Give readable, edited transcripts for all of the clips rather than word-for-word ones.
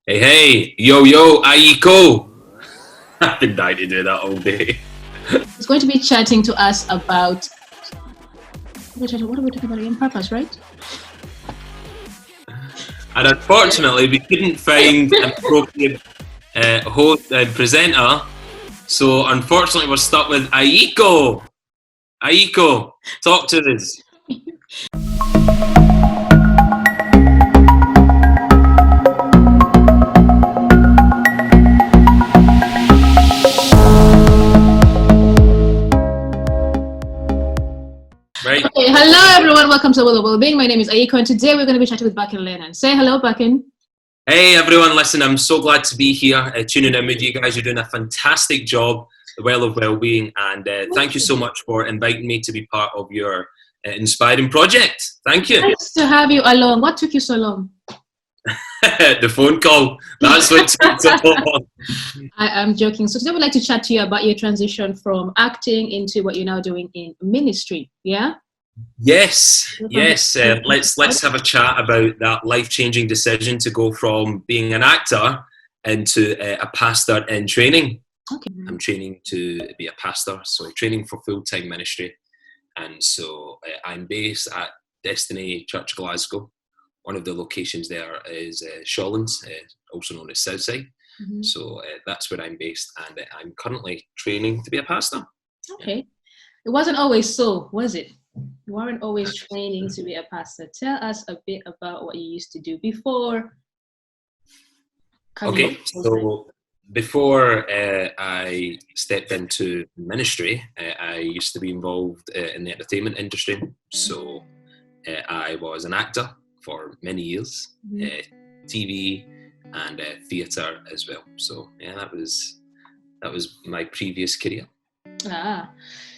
Hey, hey, yo, Aiko. I've been dying to do that all day. It's going to be chatting to us about what are we talking about again? Purpose, right? And unfortunately, we couldn't find an appropriate host and presenter. So unfortunately, we're stuck with Aiko. Aiko, talk to us. Right. Okay, hello everyone, welcome to Wellbeing. My name is Aiko and today we're going to be chatting with Buchan Lennon. Say hello, Buchan. Hey everyone, listen, I'm so glad to be here tuning in with you guys. You're doing a fantastic job, the Well of Wellbeing, and thank you so much for inviting me to be part of your inspiring project. Thank you. Nice to have you along. What took you so long? The phone call. That's what took so long. I am joking. So today we'd like to chat to you about your transition from acting into what you're now doing in ministry. Yeah? Yes. Let's have a chat about that life-changing decision to go from being an actor into a pastor in training. Okay. I'm training to be a pastor, so training for full-time ministry. And so I'm based at Destiny Church Glasgow. One of the locations there is Shawlands, also known as Southside. Mm-hmm. So that's where I'm based, and I'm currently training to be a pastor. Okay. It wasn't always so, was it? You weren't always training to be a pastor. Tell us a bit about what you used to do before. Okay, so before I stepped into ministry, I used to be involved in the entertainment industry. So I was an actor for many years, TV and theatre as well. So yeah, that was my previous career.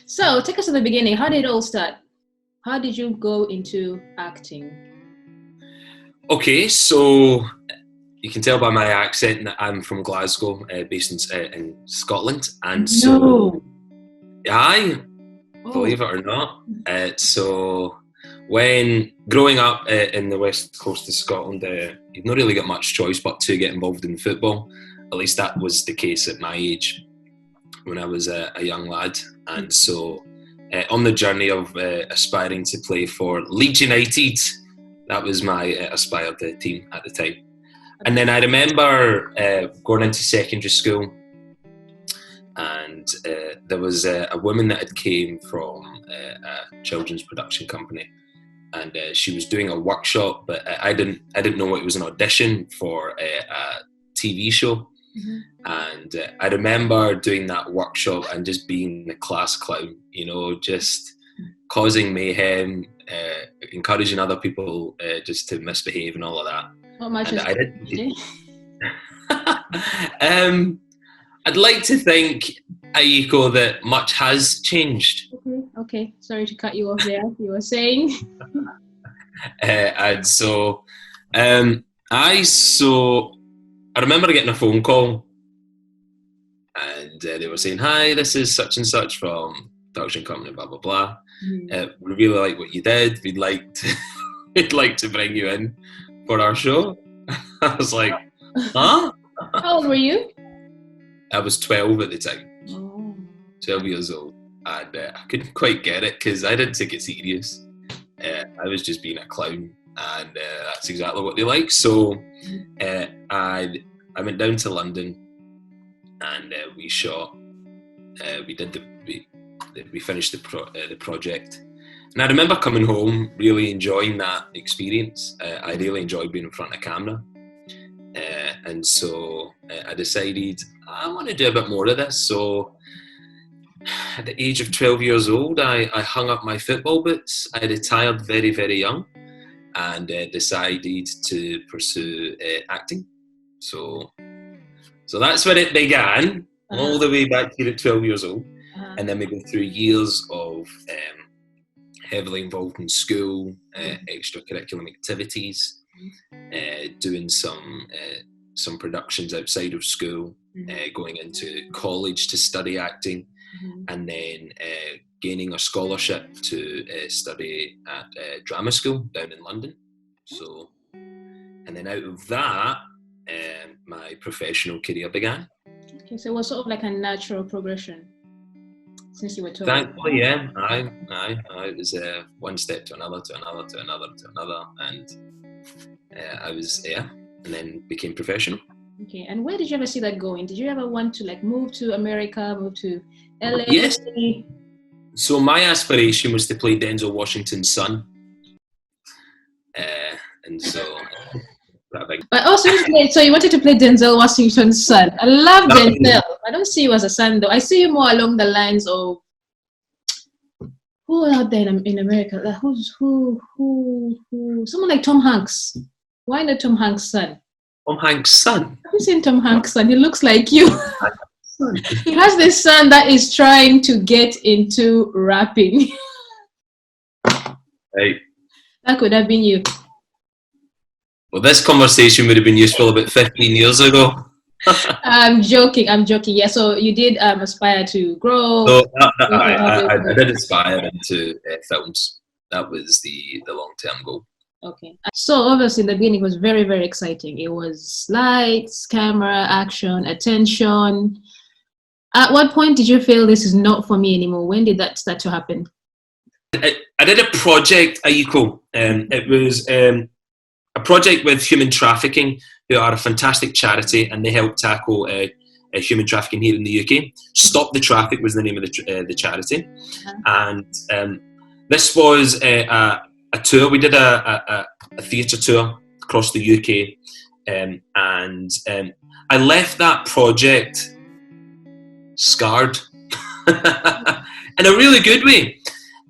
So take us to the beginning. How did it all start? How did you go into acting? Okay, so you can tell by my accent that I'm from Glasgow, based in Scotland, and so believe it or not. So when growing up in the west coast of Scotland, you've not really got much choice but to get involved in football. At least that was the case at my age when I was a young lad. And so on the journey of aspiring to play for Leeds United, that was my aspired team at the time. And then I remember going into secondary school, and there was a woman that had came from a children's production company, and she was doing a workshop, but I didn't know it was an audition for a TV show. Mm-hmm. And I remember doing that workshop and just being the class clown, just causing mayhem, encouraging other people just to misbehave and all of that. Not much. And I'd like to think, Aiko, that much has changed. Okay. Sorry to cut you off there. You were saying? And so, I remember getting a phone call, and they were saying, "Hi, this is such and such from production company, blah blah blah. Mm-hmm. We really like what you did. We'd like to bring you in for our show." I was like, "Huh?" How old were you? I was 12 at the time. Oh. 12 years old, and I couldn't quite get it because I didn't take it serious. I was just being a clown, and that's exactly what they like. So I went down to London, and we shot. We finished the project, and I remember coming home really enjoying that experience. I really enjoyed being in front of camera, and so I decided I want to do a bit more of this. So at the age of 12 years old, I hung up my football boots. I retired very, very young, and decided to pursue acting. So that's when it began, all the way back here at 12 years old. And then we go through years of heavily involved in school, extracurricular activities, doing some productions outside of school, going into college to study acting, and then gaining a scholarship to study at drama school down in London. So, and then out of that, my professional career began. Okay, so it was sort of like a natural progression since you were 12. Thankfully, yeah, it was one step to another, and I was and then became professional. Okay, and where did you ever see that going? Did you ever want to like move to America, move to LA? Yes. So my aspiration was to play Denzel Washington's son, and so. But also, so you wanted to play Denzel Washington's son. I love Denzel. I don't see you as a son though. I see you more along the lines of who out there in America? Like who? Someone like Tom Hanks. Why not Tom Hanks' son? Tom Hanks' son? Have you seen Tom Hanks' son? He looks like you. He has this son that is trying to get into rapping. Right. That could have been you. Well, this conversation would have been useful about 15 years ago. I'm joking. Yeah, so you did aspire to grow. So I did aspire into films. That was the long-term goal. Okay. So obviously in the beginning it was very, very exciting. It was lights, camera, action, attention. At what point did you feel this is not for me anymore? When did that start to happen? I did a project, Aiko. It was a project with Human Trafficking, who are a fantastic charity, and they help tackle human trafficking here in the UK. Stop the Traffic was the name of the charity. And this was a tour. We did a theatre tour across the UK, and I left that project scarred in a really good way.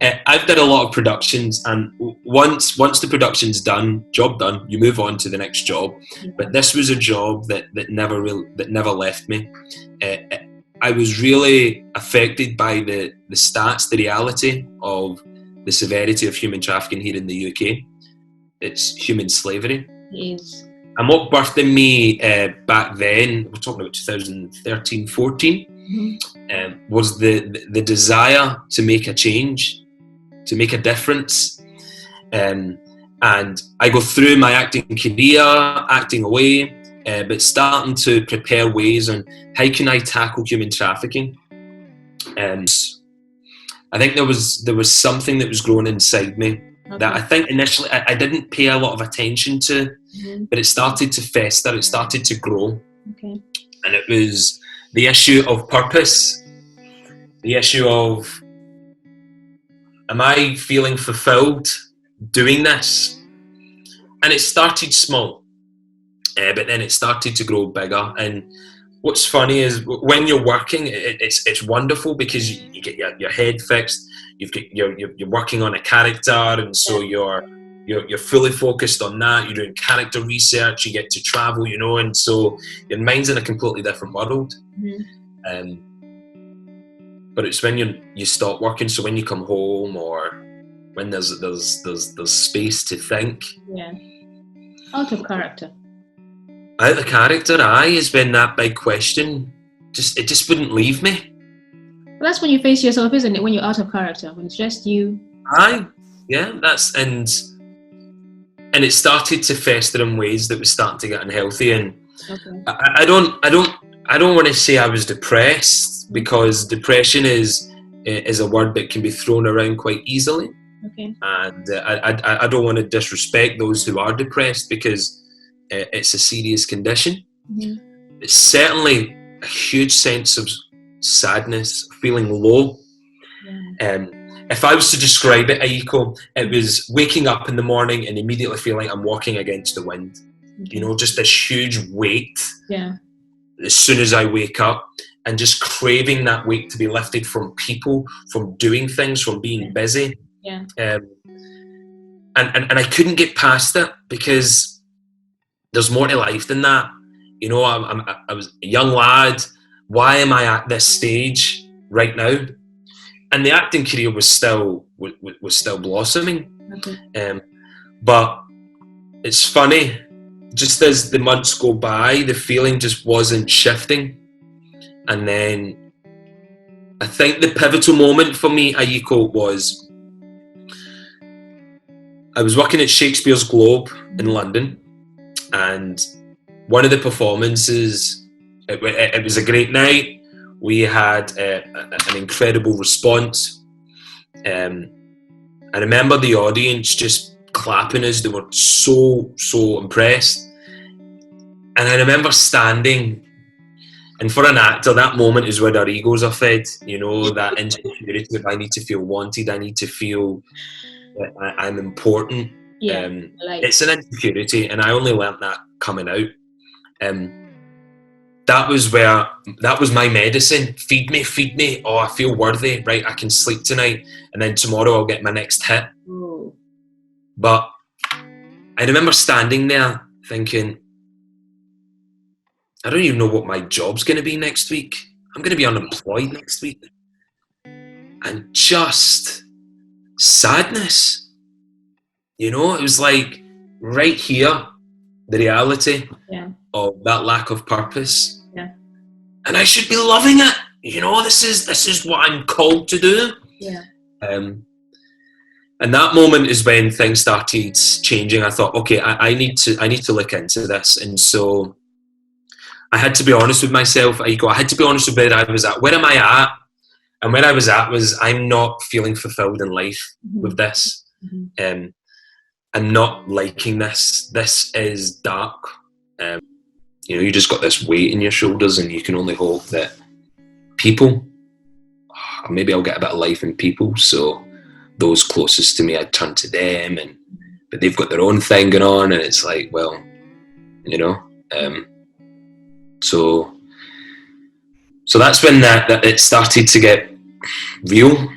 I've done a lot of productions, and once the production's done, job done, you move on to the next job. But this was a job that never left me. I was really affected by the stats, the reality of the severity of human trafficking here in the UK. It's human slavery. Yes. And what birthed in me back then, we're talking about 2013, 14, was the desire to make a change, to make a difference. And I go through my acting career, acting away, but starting to prepare ways on how can I tackle human trafficking. And I think there was something that was growing inside me that I think initially I didn't pay a lot of attention to, but it started to fester, it started to grow. Okay. And it was the issue of purpose, the issue of, am I feeling fulfilled doing this? And it started small, but then it started to grow bigger. And what's funny is when you're working, it's wonderful because you get your head fixed. You're working on a character, and so you're fully focused on that. You're doing character research. You get to travel, and so your mind's in a completely different world. But it's when you stop working. So when you come home, or when there's space to think. Yeah. Out of character. Out of character, has been that big question. It just wouldn't leave me. Well, that's when you face yourself, isn't it? When you're out of character, when it's just you. Yeah, and it started to fester in ways that was starting to get unhealthy. And I don't want to say I was depressed, because depression is a word that can be thrown around quite easily. Okay. And I don't want to disrespect those who are depressed, because it's a serious condition. It's certainly a huge sense of sadness, feeling low. If I was to describe it, Aiko, it was waking up in the morning and immediately feeling I'm walking against the wind. Just this huge weight. Yeah. As soon as I wake up, and just craving that weight to be lifted from people, from doing things, from being busy. Yeah. And I couldn't get past it, because there's more to life than that. I was a young lad. Why am I at this stage right now? And the acting career was still blossoming. Okay. But it's funny, just as the months go by, the feeling just wasn't shifting. And then I think the pivotal moment for me, Aiko, was I was working at Shakespeare's Globe in London, and one of the performances, it was a great night. We had an incredible response. I remember the audience just clapping us. They were so impressed. And I remember standing, and for an actor, that moment is where our egos are fed. That insecurity of I need to feel wanted, I need to feel that I'm important. It's an insecurity, and I only learnt that coming out. That was my medicine. Feed me. Oh, I feel worthy. Right, I can sleep tonight, and then tomorrow I'll get my next hit. Ooh. But I remember standing there thinking, I don't even know what my job's going to be next week. I'm going to be unemployed next week. And just sadness. It was like right here, the reality of that lack of purpose. Yeah. And I should be loving it. This is what I'm called to do. Yeah. And that moment is when things started changing. I thought, okay, I need to look into this. And so I had to be honest with myself. I had to be honest with where I was at. Where am I at? And where I was at was I'm not feeling fulfilled in life with this. I'm not liking this. This is dark. You just got this weight in your shoulders, and you can only hope that people, maybe I'll get a bit of life in people. So those closest to me, I'd turn to them, but they've got their own thing going on, and it's like, well, So that's when that it started to get real.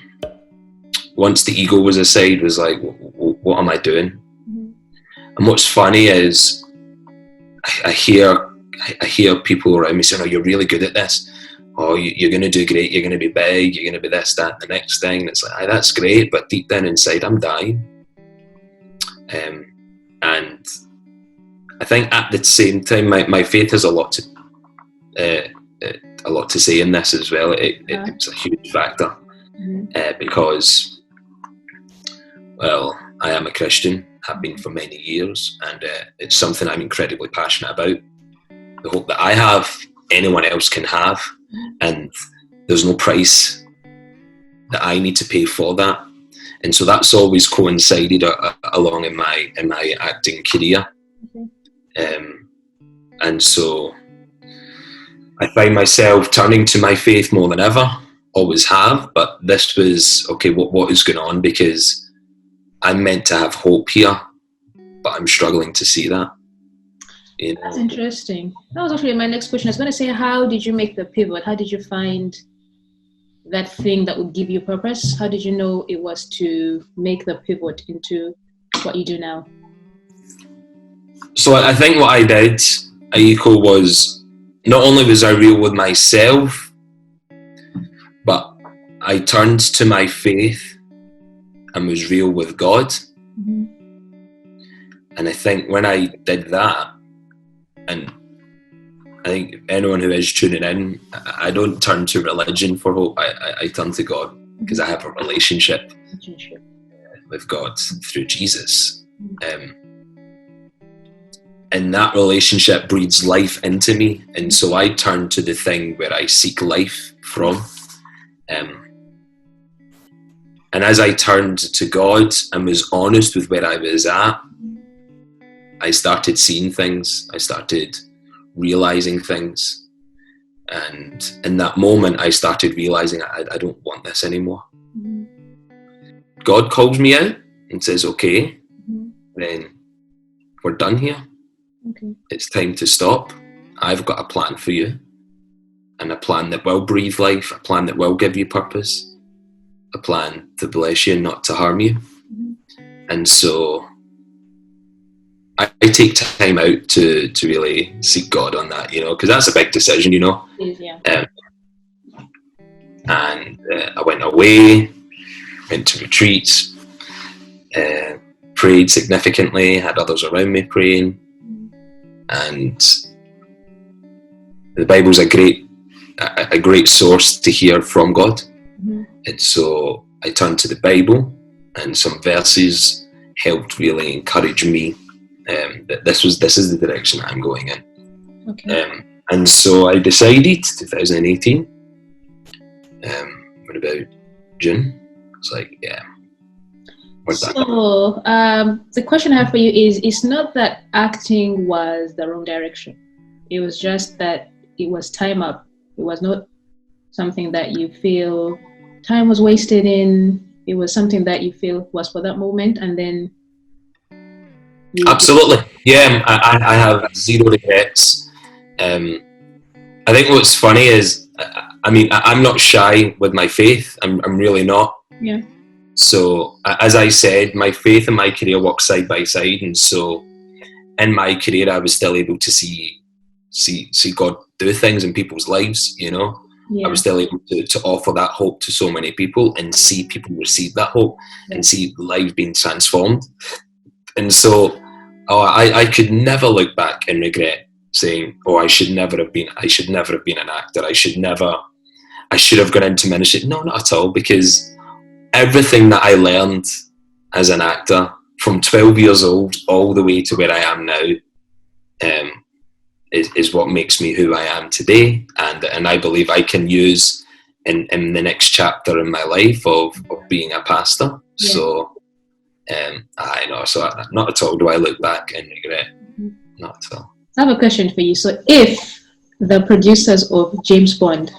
Once the ego was aside, was like, what am I doing? And what's funny is I hear people around me saying, oh, you're really good at this. Oh, you're going to do great. You're going to be big. You're going to be this, that, the next thing. And it's like, that's great. But deep down inside, I'm dying. And I think at the same time, my faith has a lot to say in this as well. It's a huge factor because, well, I am a Christian, have been for many years, and it's something I'm incredibly passionate about. The hope that I have, anyone else can have, and there's no price that I need to pay for that. And so that's always coincided along in my acting career. And so I find myself turning to my faith more than ever, always have, but this was, okay, what is going on? Because I'm meant to have hope here, but I'm struggling to see that. That's interesting. That was actually my next question. I was going to say, how did you make the pivot? How did you find that thing that would give you purpose? How did you know it was to make the pivot into what you do now? So I think what I did, Aiko, was not only was I real with myself, but I turned to my faith and was real with God. And I think when I did that, and I think anyone who is tuning in, I don't turn to religion for hope. I turn to God because I have a relationship with God through Jesus. And that relationship breathes life into me. And so I turn to the thing where I seek life from. And as I turned to God and was honest with where I was at, I started seeing things. I started realizing things. And in that moment, I started realizing I don't want this anymore. God calls me out and says, okay, then we're done here. Okay. It's time to stop. I've got a plan for you, and a plan that will breathe life, a plan that will give you purpose, a plan to bless you and not to harm you. And so I take time out to really seek God on that, because that's a big decision, Yeah. And I went away, went to retreats, prayed significantly, had others around me praying. And the Bible's a great source to hear from God. And so I turned to the Bible, and some verses helped really encourage me that this is the direction I'm going in. And so I decided, 2018, what about June? It's like, yeah. So the question I have for you is, it's not that acting was the wrong direction. It was just that it was time up. It was not something that you feel time was wasted in. It was something that you feel was for that moment, and then absolutely. Yeah, I have zero regrets. I think what's funny is, I mean, I'm not shy with my faith. I'm really not. Yeah. So, as I said, my faith and my career work side by side, and so in my career, I was still able to see God do things in people's lives. You know, I was still able to offer that hope to so many people, and see people receive that hope, and see lives being transformed. And so, I could never look back and regret saying, "Oh, I should never have been an actor. I should have gone into ministry." No, not at all, because everything that I learned as an actor from 12 years old all the way to where I am now is what makes me who I am today, and I believe I can use in the next chapter in my life of being a pastor. Yeah. So I know, so not at all do I look back and regret. Not at all. I have a question for you. So if the producers of James Bond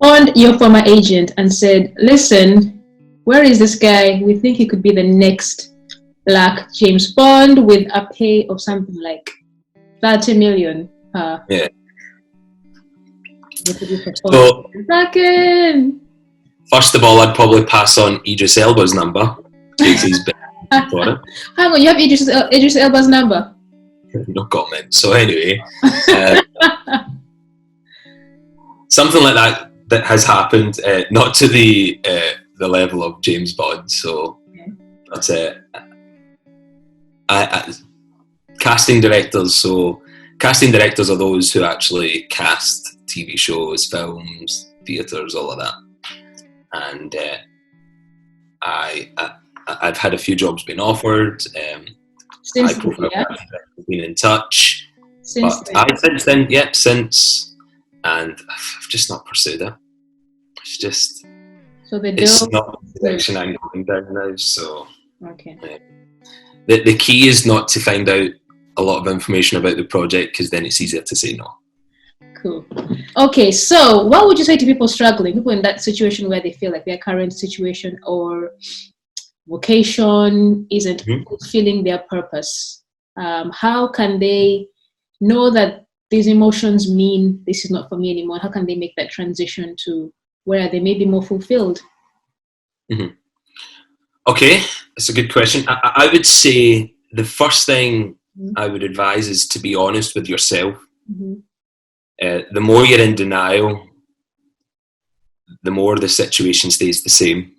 phoned your former agent and said, "Listen, where is this guy? We think he could be the next Black James Bond with a pay of something like 30 million per." Yeah. So, first of all, I'd probably pass on Idris Elba's number, because he's been for it. Hang on, you have Idris Elba's number? No comment. So anyway, something like that has happened, not to the level of James Bond. So that's it. Casting directors. So casting directors are those who actually cast TV shows, films, theatres, all of that. And I've had a few jobs being offered. Since been in touch. Since then, and I've just not pursued it. It's just it's not the direction I'm going down now. So the key is not to find out a lot of information about the project, because then it's easier to say no. Cool. Okay, so what would you say to people struggling, people in that situation where they feel like their current situation or vocation isn't fulfilling their purpose? How can they know that these emotions mean this is not for me anymore? How can they make that transition to where they may be more fulfilled? Okay, that's a good question. I would say the first thing I would advise is to be honest with yourself. The more you're in denial, the more the situation stays the same.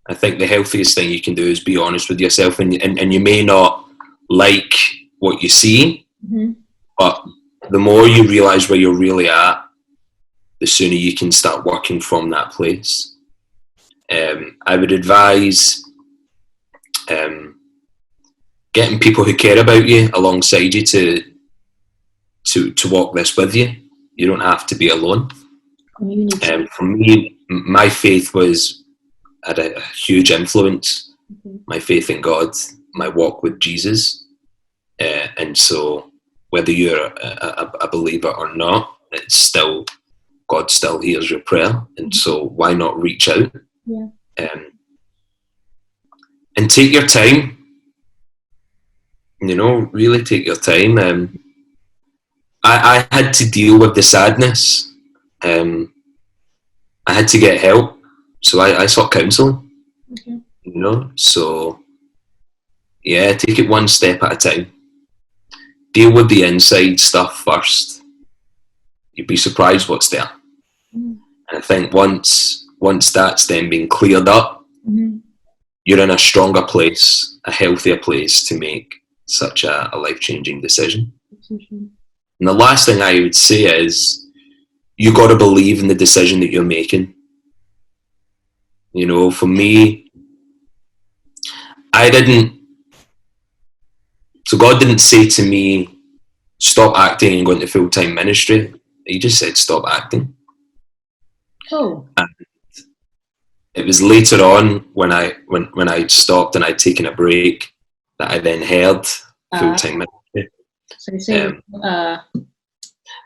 I think the healthiest thing you can do is be honest with yourself, and you may not like what you see, but the more you realise where you're really at, the sooner you can start working from that place. I would advise getting people who care about you alongside you to walk this with you. You don't have to be alone. For me, my faith had a huge influence. My faith in God, my walk with Jesus, and so whether you're a believer or not, it's still God still hears your prayer, and so why not reach out? And take your time. Really take your time. I had to deal with the sadness. I had to get help, so I sought counselling. So yeah, take it one step at a time. Deal with the inside stuff first. You'd be surprised what's there. And I think once that's then been cleared up, you're in a stronger place, a healthier place to make such a life-changing decision. And the last thing I would say is, you got to believe in the decision that you're making. For me, God didn't say to me, stop acting and go into full-time ministry. He just said stop acting. Oh. And it was later on when I stopped and I'd taken a break that I then heard full-time ministry. So you say,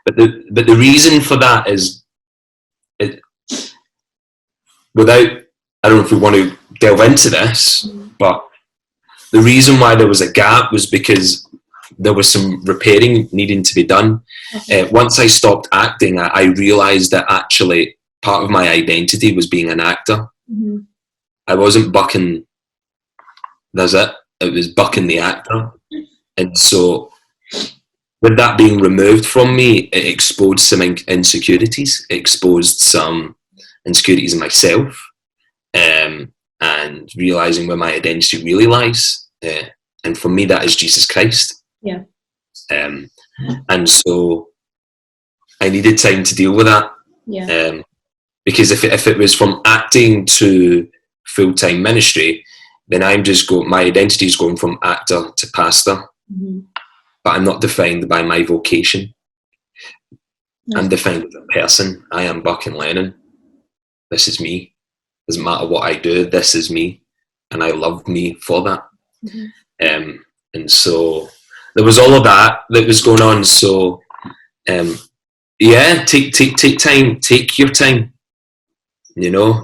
but the reason for that is, I don't know if we want to delve into this, but the reason why there was a gap was because there was some repairing needing to be done. Okay. Once I stopped acting, I realised that actually part of my identity was being an actor. Mm-hmm. I wasn't Buchan, that's it. It was Buchan the actor. And so with that being removed from me, it exposed some insecurities. It exposed some insecurities in myself. And realising where my identity really lies. And for me, that is Jesus Christ. Yeah. And so I needed time to deal with that. Yeah. Because if it was from acting to full-time ministry, then my identity is going from actor to pastor. Mm-hmm. But I'm not defined by my vocation. Nice. I'm defined as a person. I am Buchan Lennon. This is me. Doesn't matter what I do, this is me. And I love me for that. Mm-hmm. And so there was all of that was going on. So take time, take your time.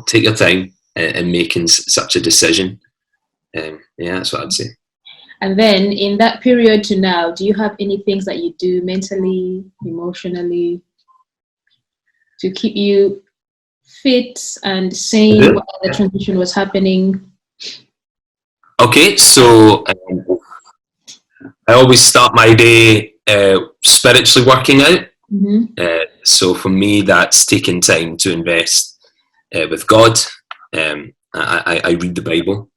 Take your time in making such a decision. That's what I'd say. And then in that period to now, do you have any things that you do mentally, emotionally, to keep you fit and sane while the transition was happening? Okay, so I always start my day spiritually working out. Mm-hmm. So for me, that's taking time to invest with God. I read the Bible.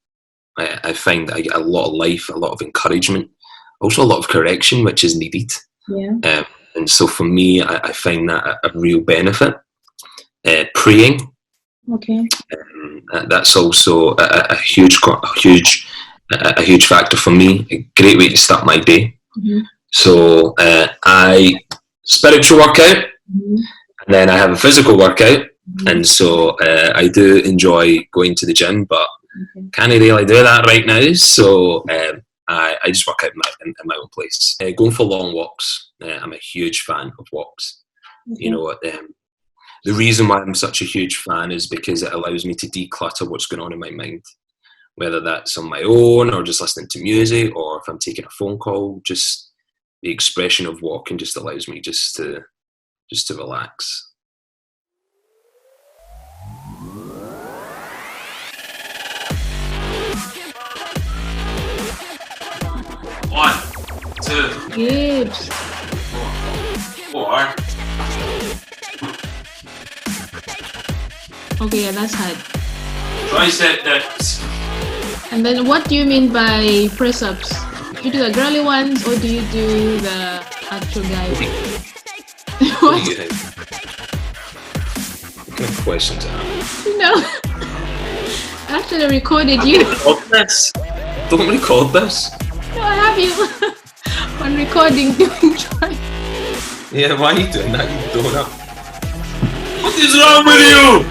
I find I get a lot of life, a lot of encouragement, also a lot of correction, which is needed. Yeah. And so for me, I find that a real benefit. Praying. Okay. That's also a huge factor for me. A great way to start my day. Mm-hmm. So I spiritual workout, mm-hmm. and then I have a physical workout, mm-hmm. and so I do enjoy going to the gym, but can't really do that right now. So I just work out in my own place. Going for long walks. I'm a huge fan of walks. Okay. The reason why I'm such a huge fan is because it allows me to declutter what's going on in my mind, whether that's on my own or just listening to music, or if I'm taking a phone call. Just the expression of walking just allows me just to relax. One, two, good. Four. Okay, yeah, that's hard. Tricep dips. And then what do you mean by press-ups? Do you do the girly ones or do you do the actual guy ones? What kind of questions are there? No. I actually recorded you. Don't record this. No, I have you on recording doing try. Yeah, why are you doing that, you donut? What is wrong with you?